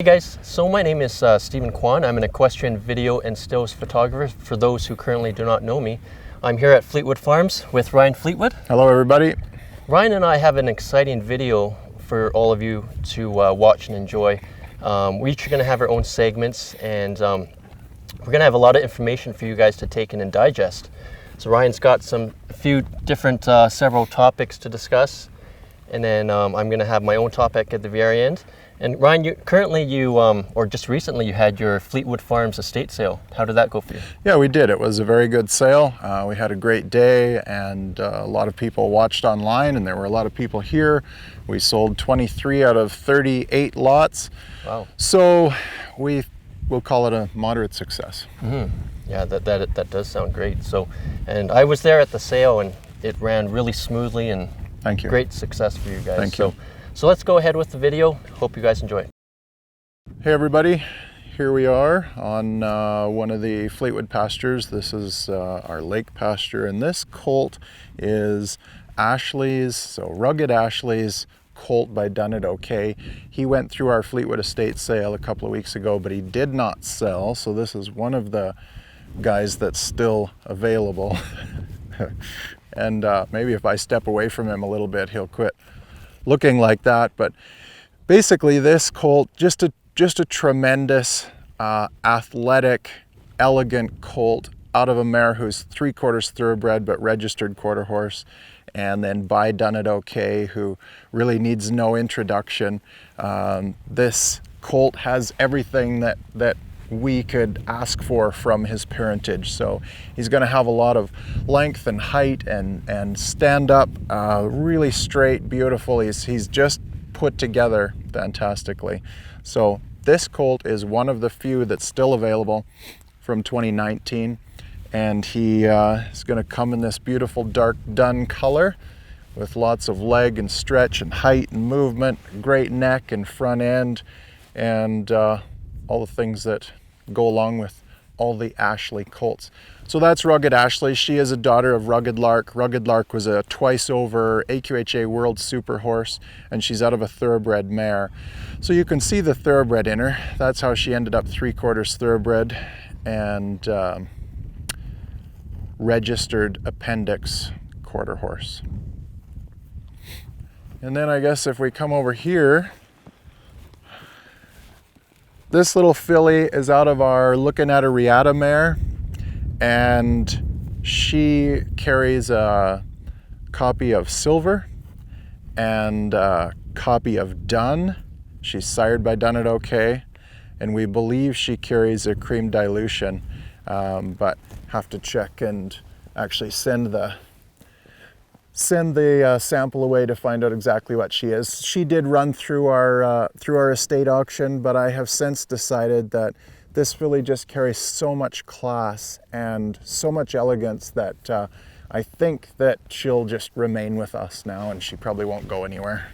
Hey guys, so my name is Stephen Quon. I'm an equestrian video and stills photographer. For those who currently do not know me, I'm here at Fleetwood Farms with Ryan Fleetwood. Hello everybody. Ryan and I have an exciting video for all of you to watch and enjoy. We each are going to have our own segments, and we're going to have a lot of information for you guys to take in and digest. So Ryan's got a few different several topics to discuss, and then I'm going to have my own topic at the very end. And Ryan, or just recently, you had your Fleetwood Farms estate sale. How did that go for you? Yeah, we did. It was a very good sale. We had a great day, and a lot of people watched online, and there were a lot of people here. We sold 23 out of 38 lots. Wow. So we'll call it a moderate success. Mm-hmm. Yeah, that does sound great. So, and I was there at the sale, and it ran really smoothly, and Thank you. Great success for you guys. Thank you. So let's go ahead with the video. Hope you guys enjoy it. Hey everybody, here we are on one of the Fleetwood pastures. This is our lake pasture, and this colt is Ashley's, so Rugged Ashley's colt by Done It Okay. He went through our Fleetwood estate sale a couple of weeks ago, but he did not sell, so this is one of the guys that's still available. And maybe if I step away from him a little bit, he'll quit looking like that. But basically this colt, just a tremendous athletic, elegant colt out of a mare who's 3/4 thoroughbred but registered quarter horse, and then by Done It Okay, who really needs no introduction. This colt has everything that we could ask for from his parentage. So he's going to have a lot of length and height and stand up really straight, beautiful. He's just put together fantastically. So this colt is one of the few that's still available from 2019, and he is going to come in this beautiful dark dun color with lots of leg and stretch and height and movement, great neck and front end, and all the things that go along with all the Ashley colts. So that's Rugged Ashley. She is a daughter of Rugged Lark. Rugged Lark was a twice over AQHA World Super Horse, and she's out of a thoroughbred mare. So you can see the thoroughbred in her. That's how she ended up 3/4 thoroughbred and registered appendix quarter horse. And then I guess if we come over here, this little filly is out of our Looking at a Riata mare, and she carries a copy of Silver and a copy of Done. She's sired by Done It Okay, and we believe she carries a cream dilution, but have to check and actually send the sample away to find out exactly what she is. She did run through our estate auction, but I have since decided that this really just carries so much class and so much elegance that I think that she'll just remain with us now, and she probably won't go anywhere.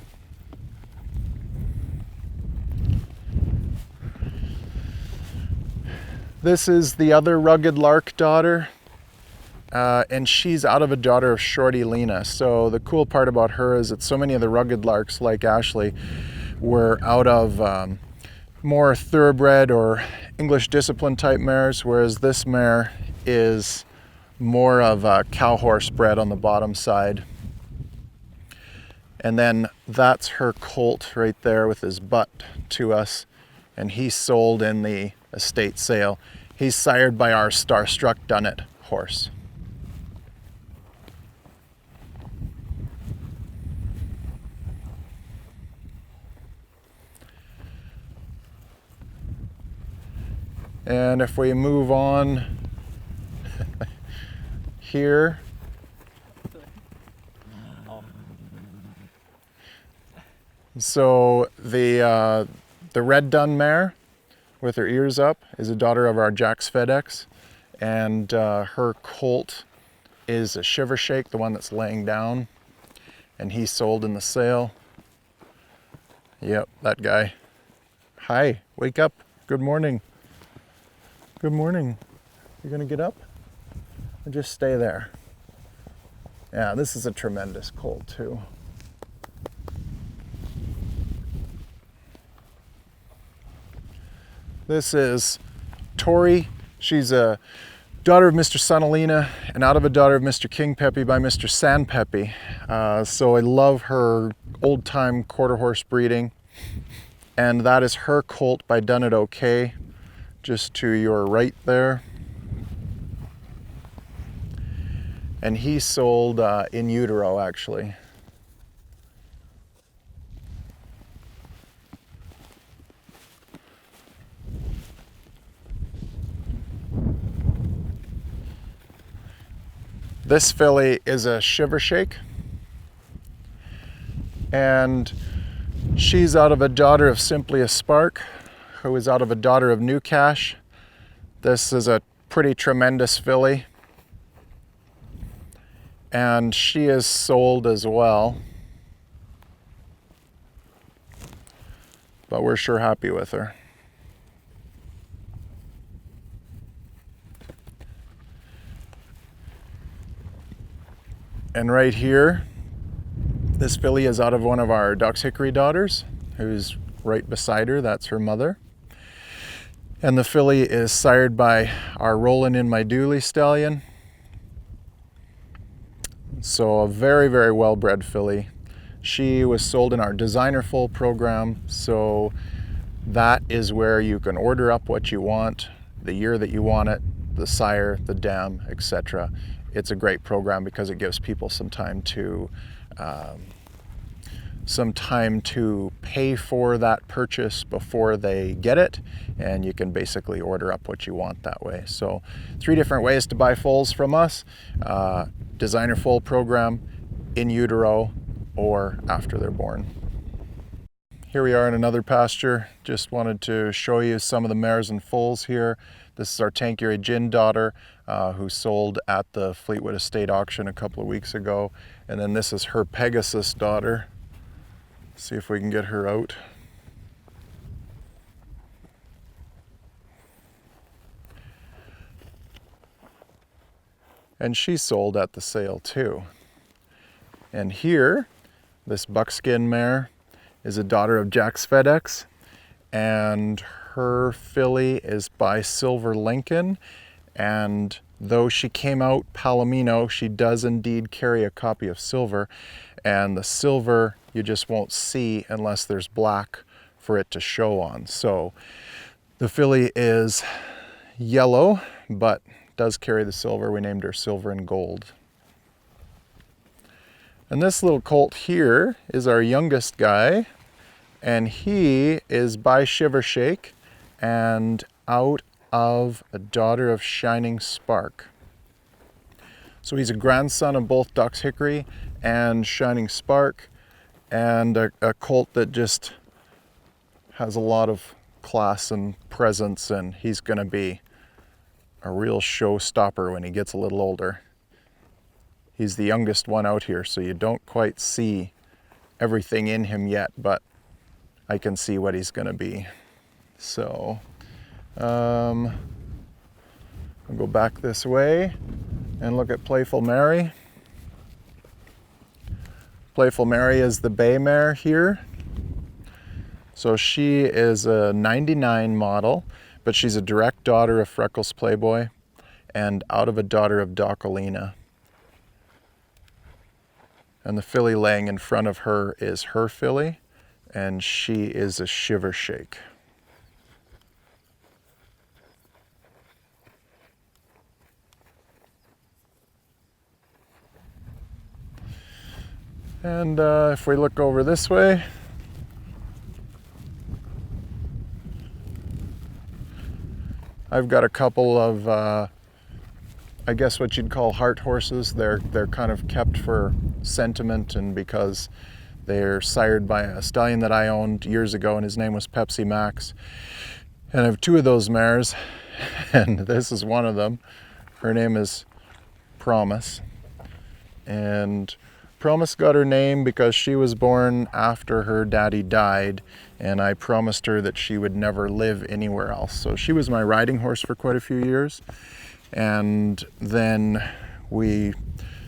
This is the other Rugged Lark daughter. And she's out of a daughter of Shorty Lena. So the cool part about her is that so many of the Rugged Larks, like Ashley, were out of more thoroughbred or English discipline type mares, whereas this mare is more of a cow horse bred on the bottom side. And then that's her colt right there with his butt to us, and he sold in the estate sale. He's sired by our Starstruck Done It horse. And if we move on here, so the red dun mare with her ears up is a daughter of our Jack's FedEx, and her colt is a Shiver Shake, the one that's laying down, and he sold in the sale. Yep, that guy. Hi, wake up. Good morning. Good morning. You gonna get up? Or just stay there? Yeah, this is a tremendous colt too. This is Tori. She's a daughter of Mr. Sunalina and out of a daughter of Mr. King Peppy by Mr. San Peppy. So I love her old time quarter horse breeding. And that is her colt by Done It Okay, just to your right there. And he sold in utero, actually. This filly is a Shiver Shake, and she's out of a daughter of Simply a Spark, who is out of a daughter of New Cash. This is a pretty tremendous filly, and she is sold as well, but we're sure happy with her. And right here, this filly is out of one of our Ducks Hickory daughters, who's right beside her. That's her mother. And the filly is sired by our Rollin' in My Dooley stallion. So a very, very well-bred filly. She was sold in our Designer Foal program, so that is where you can order up what you want, the year that you want it, the sire, the dam, etc. It's a great program because it gives people some time to pay for that purchase before they get it, and you can basically order up what you want that way. So 3 different ways to buy foals from us: Designer Foal program, in utero, or after they're born. Here we are in another pasture. Just wanted to show you some of the mares and foals here. This is our Tanqueray Gin daughter, who sold at the Fleetwood Estate auction a couple of weeks ago. And then this is her Pegasus daughter. See if we can get her out. And she sold at the sale too. And here, this buckskin mare is a daughter of Jack's FedEx, and her filly is by Silver Lincoln. And though she came out Palomino, she does indeed carry a copy of Silver, and the Silver you just won't see unless there's black for it to show on. So the filly is yellow, but does carry the Silver. We named her Silver and Gold. And this little colt here is our youngest guy, and he is by Shiver Shake and out of a daughter of Shining Spark. So he's a grandson of both Ducks Hickory and Shining Spark, and a colt that just has a lot of class and presence, and he's going to be a real showstopper when he gets a little older. He's the youngest one out here, so you don't quite see everything in him yet, but I can see what he's going to be. So I'll go back this way and look at Playful Mary. Playful Mary is the bay mare here. So she is a 99 model, but she's a direct daughter of Freckles Playboy and out of a daughter of Docalina. And the filly laying in front of her is her filly, and she is a Shiver Shake. And if we look over this way, I've got a couple of I guess what you'd call heart horses. They're kind of kept for sentiment and because they're sired by a stallion that I owned years ago, and his name was Pepsi Max. And I have 2 of those mares, and this is one of them. Her name is Promise. And Promise got her name because she was born after her daddy died, and I promised her that she would never live anywhere else. So she was my riding horse for quite a few years. And then we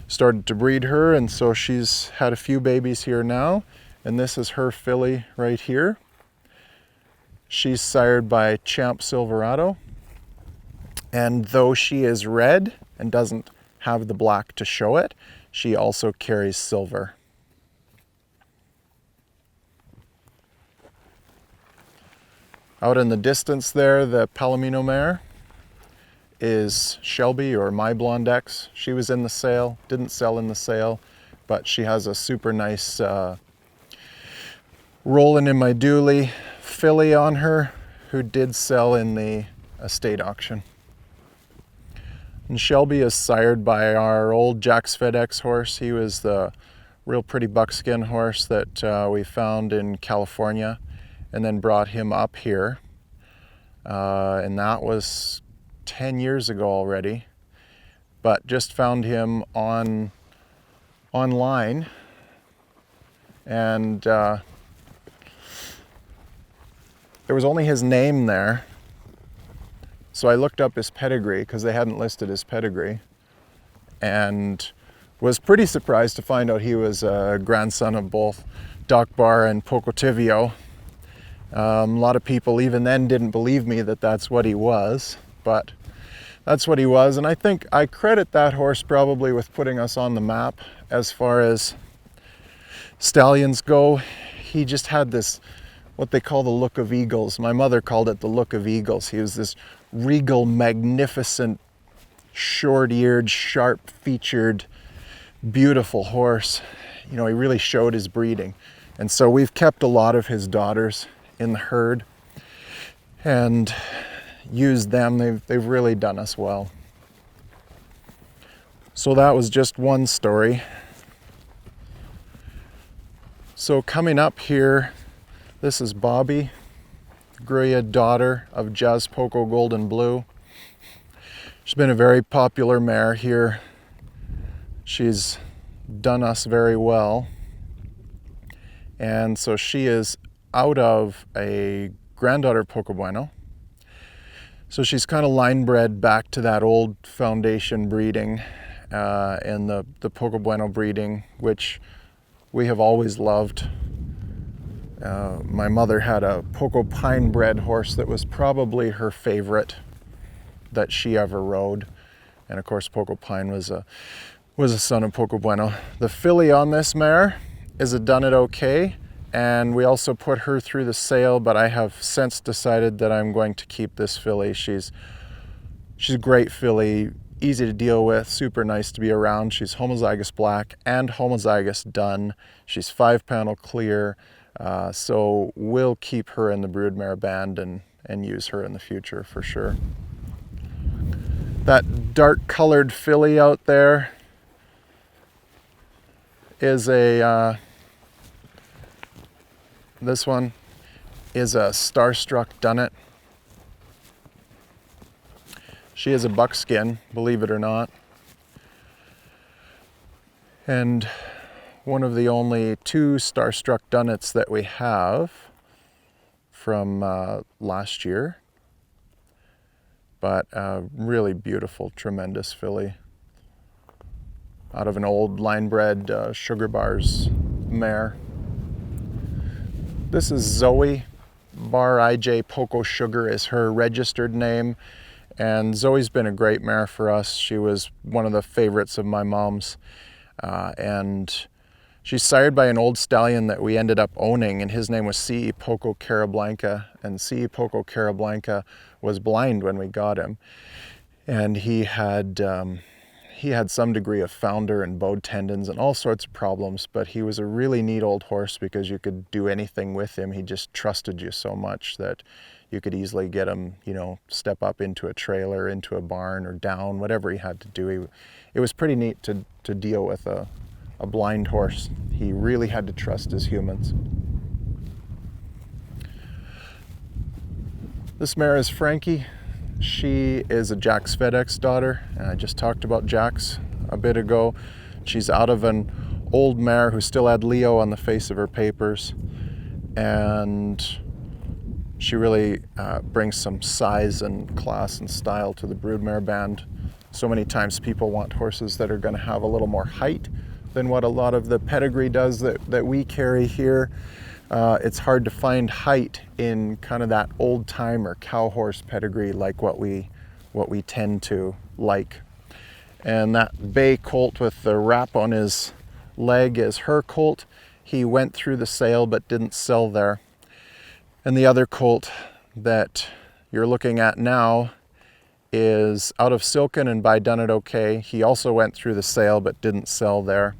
started to breed her, and so she's had a few babies here now. And this is her filly right here. She's sired by Champ Silverado, and though she is red and doesn't have the black to show it, she also carries silver. Out in the distance there, the Palomino mare is Shelby, or My Blonde X. She was in the sale, didn't sell in the sale, but she has a super nice rolling in my dually filly on her, who did sell in the estate auction. And Shelby is sired by our old Jack's FedEx horse. He was the real pretty buckskin horse that we found in California and then brought him up here. And that was 10 years ago already, but just found him online, and there was only his name there. So I looked up his pedigree because they hadn't listed his pedigree, and was pretty surprised to find out he was a grandson of both Doc Bar and Pocotivio. A lot of people even then didn't believe me that that's what he was, but that's what he was. And I think I credit that horse probably with putting us on the map as far as stallions go. He just had this, what they call the look of eagles. My mother called it the look of eagles. He was this regal, magnificent, short-eared, sharp-featured, beautiful horse. You know, he really showed his breeding. And so we've kept a lot of his daughters in the herd and used them. They've really done us well. So that was just one story. So coming up here, this is Bobby, Gruya, daughter of Jazz Poco Golden Blue. She's been a very popular mare here. She's done us very well. And so she is out of a granddaughter Poco Bueno. So she's kind of line bred back to that old foundation breeding and the Poco Bueno breeding, which we have always loved. My mother had a Poco Pine bred horse that was probably her favorite that she ever rode. And of course, Poco Pine was a son of Poco Bueno. The filly on this mare is a Done It Okay, and we also put her through the sale, but I have since decided that I'm going to keep this filly. She's a great filly, easy to deal with, super nice to be around. She's homozygous black and homozygous dun. She's 5-panel clear, so we'll keep her in the broodmare band and use her in the future for sure. That dark colored filly out there is this one is a Starstruck Dunnet. She is a buckskin, believe it or not. And one of the only 2 Starstruck Dunnets that we have from last year. But a really beautiful, tremendous filly out of an old line-bred Sugar Bars mare. This is Zoe. Bar IJ Poco Sugar is her registered name. And Zoe's been a great mare for us. She was one of the favorites of my mom's. And she's sired by an old stallion that we ended up owning, and his name was C.E. Poco Carablanca. And C.E. Poco Carablanca was blind when we got him. And he had some degree of founder and bowed tendons and all sorts of problems, but he was a really neat old horse because you could do anything with him. He just trusted you so much that you could easily get him, you know, step up into a trailer, into a barn, or down, whatever he had to do. It was pretty neat to deal with a blind horse. He really had to trust his humans. This mare is Frankie. She is a Jack's FedEx daughter, and I just talked about Jack's a bit ago. She's out of an old mare who still had Leo on the face of her papers, and she really brings some size and class and style to the broodmare band. So many times people want horses that are going to have a little more height than what a lot of the pedigree does that we carry here. it's hard to find height in kind of that old timer cow horse pedigree like what we tend to like. And that bay colt with the wrap on his leg is her colt. He went through the sale but didn't sell there. And the other colt that you're looking at now is out of Silken and by Done It Okay. He also went through the sale but didn't sell there.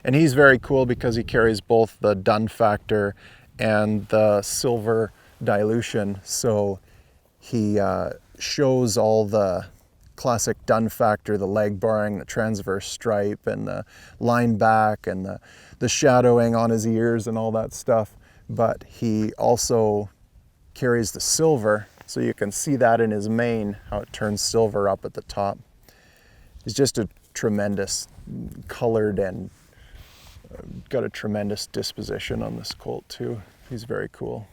And he's very cool because he carries both the dun factor and the silver dilution. So he shows all the classic dun factor, the leg barring, the transverse stripe, and the line back, and the shadowing on his ears and all that stuff. But he also carries the silver, so you can see that in his mane, how it turns silver up at the top. He's just a tremendous colored and got a tremendous disposition on this colt too. He's very cool.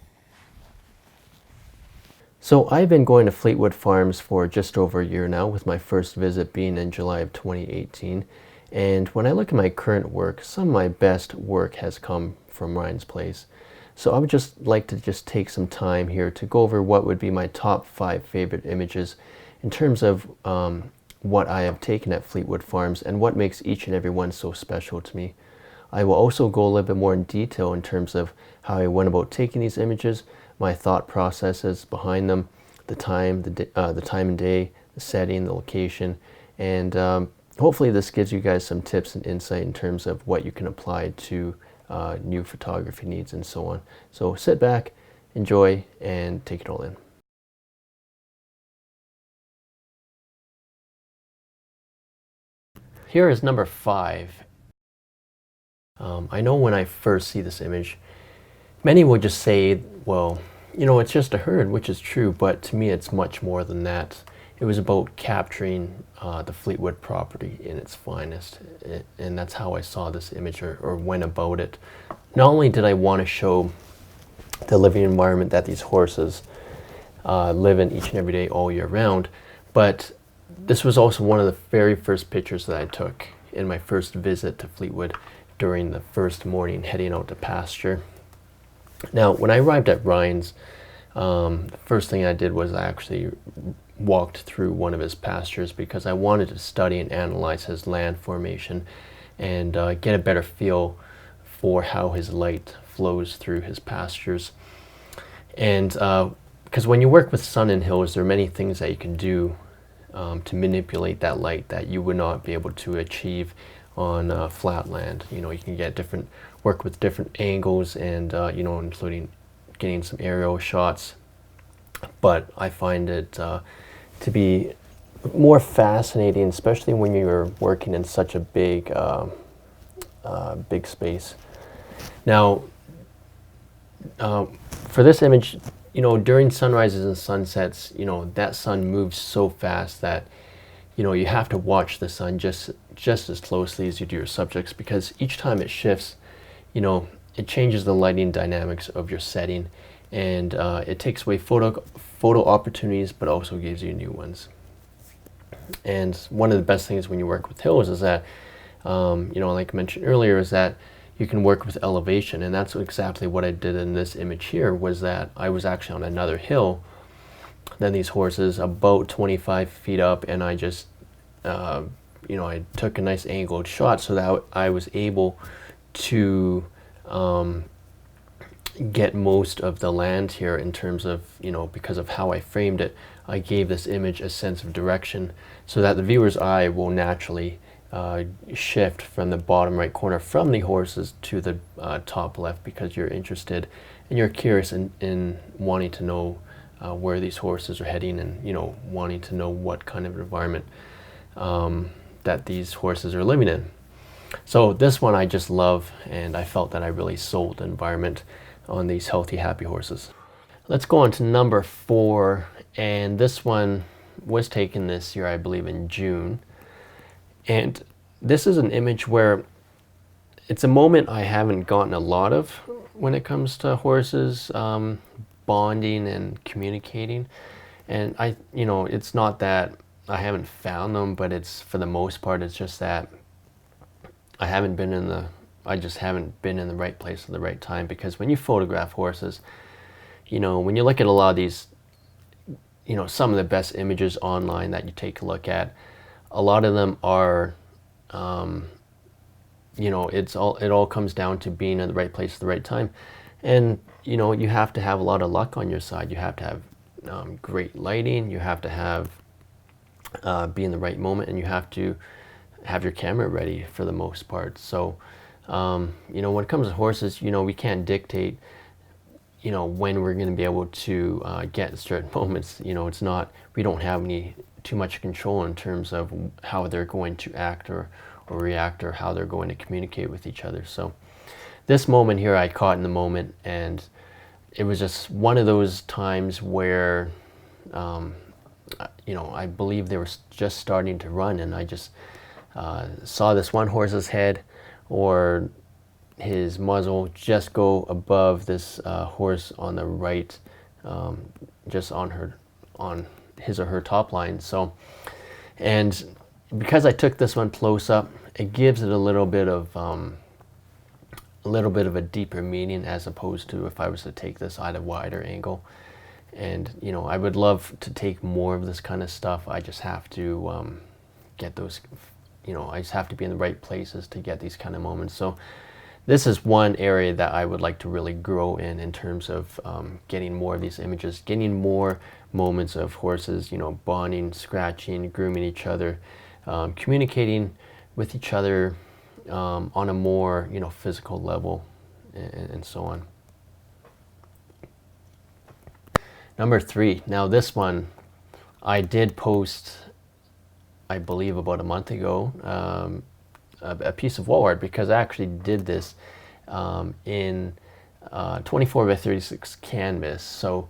So I've been going to Fleetwood Farms for just over a year now, with my first visit being in July of 2018. And when I look at my current work, some of my best work has come from Ryan's place. So I would just like to take some time here to go over what would be my top 5 favorite images in terms of what I have taken at Fleetwood Farms and what makes each and every one so special to me. I will also go a little bit more in detail in terms of how I went about taking these images, my thought processes behind them, the time and day, the setting, the location, and hopefully this gives you guys some tips and insight in terms of what you can apply to new photography needs and so on. So sit back, enjoy, and take it all in. Here is number 5. I know when I first see this image, many will just say, well, you know, it's just a herd, which is true, but to me it's much more than that. It was about capturing the Fleetwood property in its finest, and that's how I saw this image or went about it. Not only did I want to show the living environment that these horses live in each and every day all year round, but this was also one of the very first pictures that I took in my first visit to Fleetwood during the first morning heading out to pasture. Now, when I arrived at Ryan's, the first thing I did was I actually walked through one of his pastures because I wanted to study and analyze his land formation and get a better feel for how his light flows through his pastures. And because when you work with sun and hills, there are many things that you can do to manipulate that light that you would not be able to achieve on flat land. You know, you can work with different angles and you know, including getting some aerial shots. But I find it to be more fascinating, especially when you're working in such a big space. Now, for this image, you know, during sunrises and sunsets, you know, that sun moves so fast that, you know, you have to watch the sun just as closely as you do your subjects, because each time it shifts, you know, it changes the lighting dynamics of your setting, and it takes away photo opportunities, but also gives you new ones. And one of the best things when you work with hills is that, you know, like I mentioned earlier, is that you can work with elevation, and that's exactly what I did in this image here. Was that I was actually on another hill than these horses, about 25 feet up, and I just, you know, I took a nice angled shot so that I was able to get most of the land here in terms of, you know, because of how I framed it, I gave this image a sense of direction so that the viewer's eye will naturally shift from the bottom right corner from the horses to the top left, because you're interested and you're curious in wanting to know where these horses are heading, and, you know, wanting to know what kind of environment that these horses are living in. So this one I just love, and I felt that I really sold the environment on these healthy, happy horses. Let's go on to number 4, and this one was taken this year, I believe in June. And this is an image where it's a moment I haven't gotten a lot of when it comes to horses bonding and communicating. And you know, it's not that I haven't found them, but it's, for the most part, it's just that I haven't been in the I just haven't been in the right place at the right time. Because when you photograph horses, you know, when you look at a lot of these, you know, some of the best images online that you take a look at, a lot of them are, you know, it all comes down to being in the right place at the right time. And, you know, you have to have a lot of luck on your side. You have to have great lighting. You have to have, be in the right moment, and you have to have your camera ready for the most part. So, you know, when it comes to horses, you know, we can't dictate, you know, when we're going to be able to get certain moments. You know, it's not, we don't have too much control in terms of how they're going to act or react, or how they're going to communicate with each other. So this moment here I caught in the moment, and it was just one of those times where, you know, I believe they were just starting to run, and I just saw this one horse's head or his muzzle just go above this horse on the right, just on his or her top line. So, and because I took this one close up, it gives it a little bit of a deeper meaning, as opposed to if I was to take this at a wider angle. And, you know, I would love to take more of this kind of stuff. I just have to get those, you know, I just have to be in the right places to get these kind of moments. So this is one area that I would like to really grow in terms of getting more of these images, getting more moments of horses, you know, bonding, scratching, grooming each other, communicating with each other on a more, you know, physical level, and so on. Number 3. Now this one I did post, I believe about a month ago, a piece of wall art, because I actually did this in 24 by 36 canvas. So,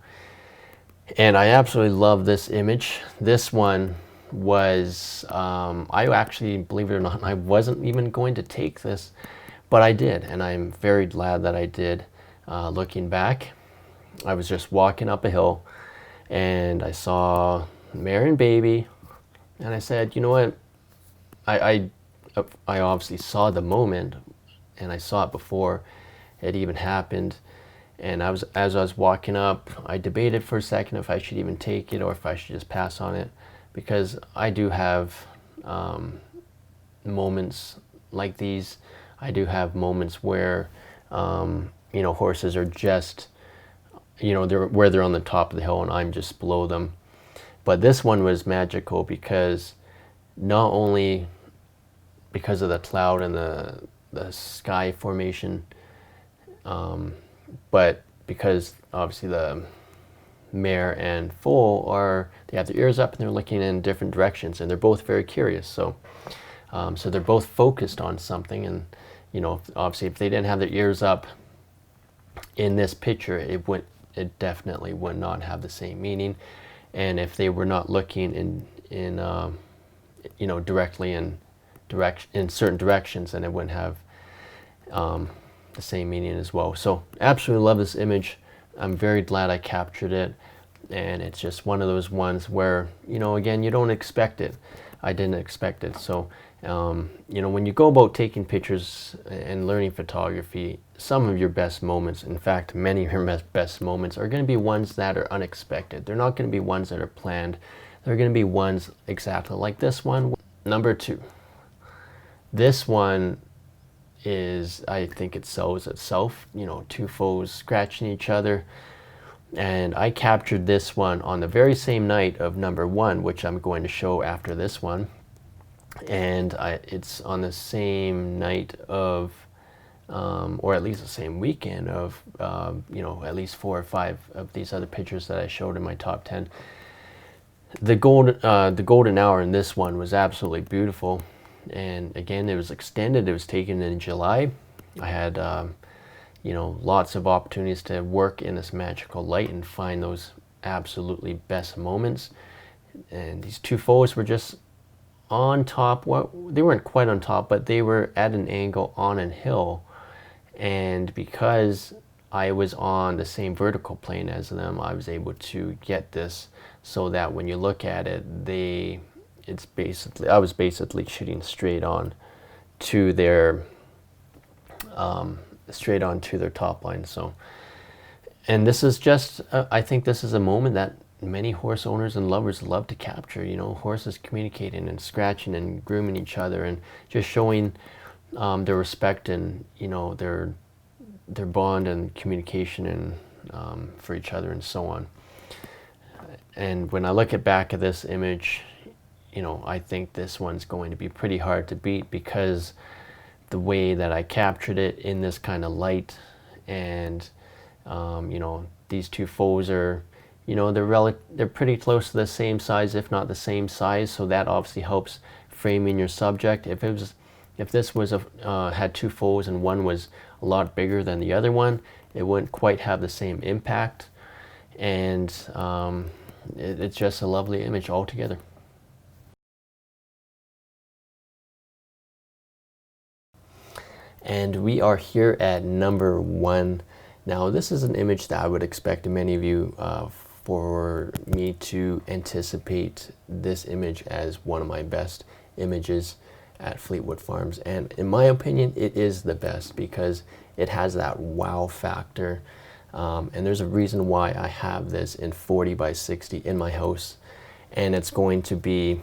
and I absolutely love this image. This one was, I actually, believe it or not, I wasn't even going to take this, but I did, and I'm very glad that I did. Looking back, I was just walking up a hill, and I saw mare and baby, and I said, you know what, I obviously saw the moment, and I saw it before it even happened. And as I was walking up, I debated for a second if I should even take it or if I should just pass on it, because I do have moments like these. I do have moments where, you know, horses are just, you know, they're on the top of the hill and I'm just below them. But this one was magical, because not only because of the cloud and the sky formation, but because obviously the mare and foal they have their ears up and they're looking in different directions, and they're both very curious. So, so they're both focused on something, and, you know, obviously if they didn't have their ears up in this picture, it definitely would not have the same meaning. And if they were not looking in you know, directly in certain directions, then it wouldn't have the same meaning as well. So absolutely love this image. I'm very glad I captured it, and it's just one of those ones where, you know, again, you don't expect it. I didn't expect it. So you know, when you go about taking pictures and learning photography, some of your best moments, in fact many of your best moments, are going to be ones that are unexpected. They're not going to be ones that are planned. They're going to be ones exactly like this one. Number 2. This one is, I think it sells itself, you know, two foes scratching each other. And I captured this one on the very same night of number 1, which I'm going to show after this one. And it's on the same night of, or at least the same weekend of, you know, at least 4 or 5 of these other pictures that I showed in my top 10. The golden hour in this one was absolutely beautiful. And again, it was extended. It was taken in July. I had, you know, lots of opportunities to work in this magical light and find those absolutely best moments. And these two foes were just on top. Well, they weren't quite on top, but they were at an angle on a hill. And because I was on the same vertical plane as them, I was able to get this so that when you look at it, I was basically shooting straight on to their straight onto their top line. So, and this is just, I think this is a moment that many horse owners and lovers love to capture. You know, horses communicating and scratching and grooming each other and just showing their respect and, you know, their bond and communication and for each other and so on. And when I look back at this image, you know, I think this one's going to be pretty hard to beat because the way that I captured it in this kind of light, and you know, these two foals are, you know, they're pretty close to the same size, if not the same size. So that obviously helps framing your subject. If this was had two foals and one was a lot bigger than the other one, it wouldn't quite have the same impact. And it's just a lovely image altogether. And we are here at number 1. Now this is an image that I would expect many of you for me to anticipate this image as one of my best images at Fleetwood Farms. And in my opinion, it is the best because it has that wow factor. And there's a reason why I have this in 40 by 60 in my house. And it's going to be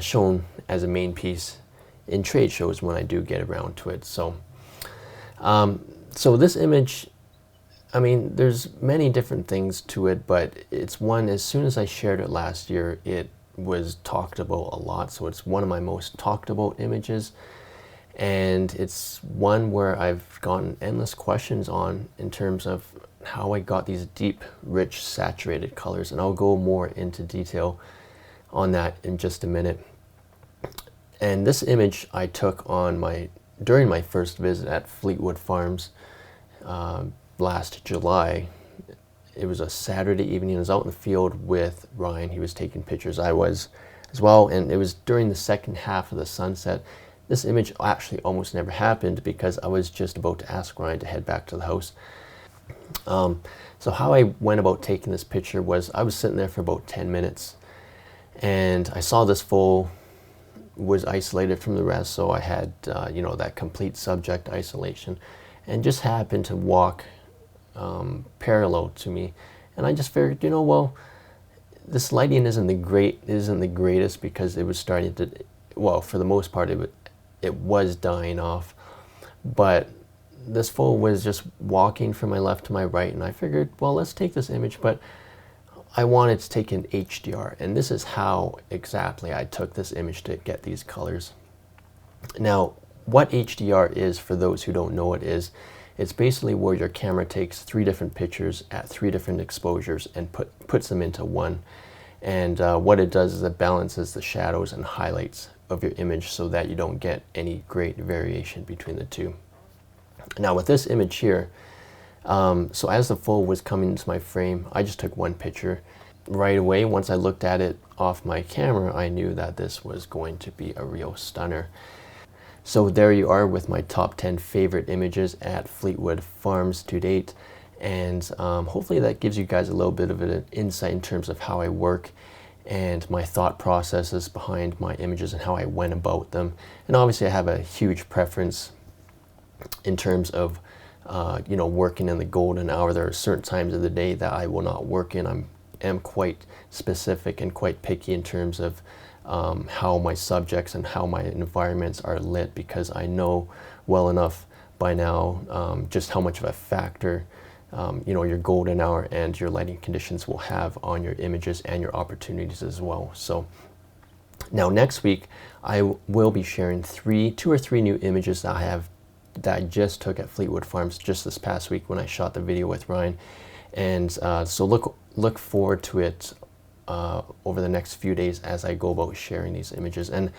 shown as a main piece in trade shows when I do get around to it. So, so this image, I mean, there's many different things to it, but it's one, as soon as I shared it last year, it was talked about a lot. So it's one of my most talked about images. And it's one where I've gotten endless questions on in terms of how I got these deep, rich, saturated colors. And I'll go more into detail on that in just a minute. And this image I took on during my first visit at Fleetwood Farms last July. It was a Saturday evening. I was out in the field with Ryan. He was taking pictures. I was as well. And it was during the second half of the sunset. This image actually almost never happened because I was just about to ask Ryan to head back to the house. So how I went about taking this picture was I was sitting there for about 10 minutes. And I saw this foal was isolated from the rest, so I had you know, that complete subject isolation, and just happened to walk parallel to me, and I just figured, you know, well, this lighting isn't the greatest because it was starting to, well, for the most part it was dying off, but this foal was just walking from my left to my right, and I figured, well, let's take this image, but I wanted to take an HDR, and this is how exactly I took this image to get these colors. Now, what HDR is, for those who don't know it, is it's basically where your camera takes 3 different pictures at 3 different exposures and puts them into one. And what it does is it balances the shadows and highlights of your image so that you don't get any great variation between the two. Now with this image here, so as the foal was coming into my frame, I just took one picture. Right away, once I looked at it off my camera, I knew that this was going to be a real stunner. So there you are with my top 10 favorite images at Fleetwood Farms to date. And hopefully that gives you guys a little bit of an insight in terms of how I work and my thought processes behind my images and how I went about them. And obviously I have a huge preference in terms of you know, working in the golden hour. There are certain times of the day that I will not work in. I am quite specific and quite picky in terms of how my subjects and how my environments are lit, because I know well enough by now just how much of a factor you know, your golden hour and your lighting conditions will have on your images and your opportunities as well. So now next week I will be sharing 2 or 3 new images that I just took at Fleetwood Farms just this past week when I shot the video with Ryan. And so look forward to it over the next few days as I go about sharing these images. And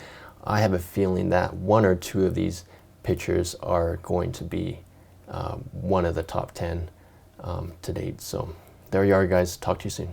I have a feeling that 1 or 2 of these pictures are going to be one of the top 10 to date. So there you are, guys. Talk to you soon.